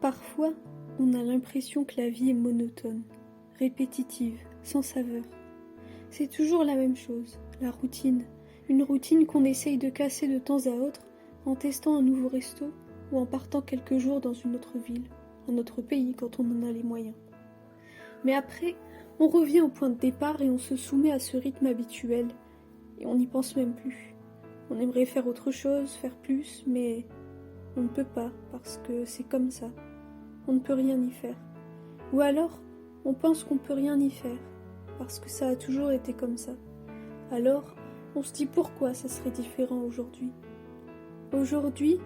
Parfois, on a l'impression que la vie est monotone, répétitive, sans saveur. C'est toujours la même chose, la routine. Une routine qu'on essaye de casser de temps à autre en testant un nouveau resto ou en partant quelques jours dans une autre ville, un autre pays quand on en a les moyens. Mais après, on revient au point de départ et on se soumet à ce rythme habituel et on n'y pense même plus. On aimerait faire autre chose, faire plus, mais on ne peut pas parce que c'est comme ça. On ne peut rien y faire. Ou alors, on pense qu'on peut rien y faire parce que ça a toujours été comme ça. Alors, on se dit pourquoi ça serait différent aujourd'hui. Aujourd'hui,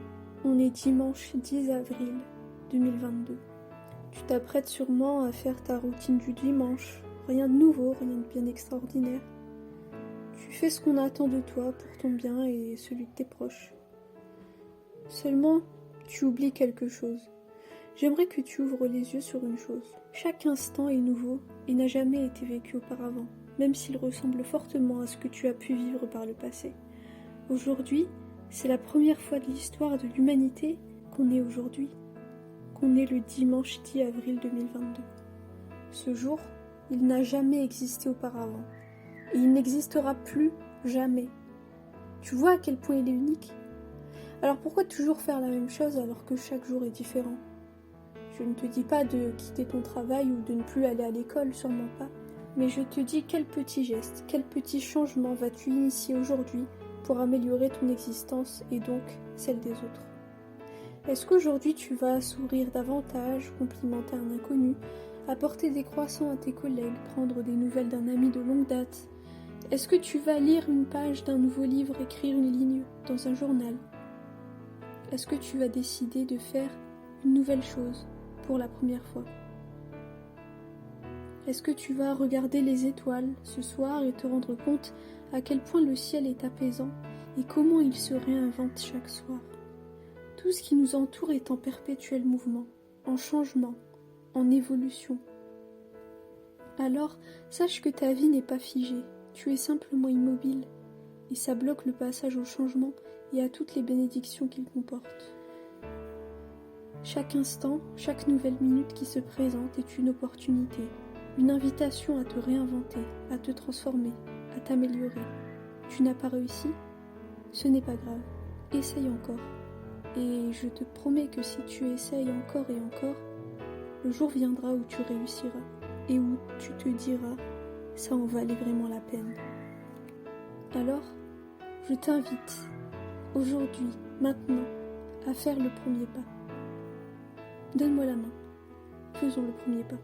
on est dimanche 10 avril 2022. Tu t'apprêtes sûrement à faire ta routine du dimanche. Rien de nouveau, rien de bien extraordinaire. Tu fais ce qu'on attend de toi pour ton bien et celui de tes proches. Seulement, tu oublies quelque chose. J'aimerais que tu ouvres les yeux sur une chose. Chaque instant est nouveau et n'a jamais été vécu auparavant, même s'il ressemble fortement à ce que tu as pu vivre par le passé. Aujourd'hui, c'est la première fois de l'histoire de l'humanité qu'on est aujourd'hui, qu'on est le dimanche 10 avril 2022. Ce jour, il n'a jamais existé auparavant, et il n'existera plus jamais. Tu vois à quel point il est unique ? Alors pourquoi toujours faire la même chose alors que chaque jour est différent ? Je ne te dis pas de quitter ton travail ou de ne plus aller à l'école, sûrement pas. Mais je te dis quel petit geste, quel petit changement vas-tu initier aujourd'hui pour améliorer ton existence et donc celle des autres. Est-ce qu'aujourd'hui tu vas sourire davantage, complimenter un inconnu, apporter des croissants à tes collègues, prendre des nouvelles d'un ami de longue date ? Est-ce que tu vas lire une page d'un nouveau livre, écrire une ligne dans un journal ? Est-ce que tu vas décider de faire une nouvelle chose pour la première fois ? Est-ce que tu vas regarder les étoiles ce soir et te rendre compte à quel point le ciel est apaisant et comment il se réinvente chaque soir ? Tout ce qui nous entoure est en perpétuel mouvement, en changement, en évolution. Alors, sache que ta vie n'est pas figée, tu es simplement immobile, et ça bloque le passage au changement et à toutes les bénédictions qu'il comporte. Chaque instant, chaque nouvelle minute qui se présente est une opportunité, une invitation à te réinventer, à te transformer, à t'améliorer. Tu n'as pas réussi ? Ce n'est pas grave, essaye encore. Et je te promets que si tu essayes encore et encore, le jour viendra où tu réussiras et où tu te diras « ça en valait vraiment la peine ». Alors, je t'invite, aujourd'hui, maintenant, à faire le premier pas. Donne-moi la main, faisons le premier pas.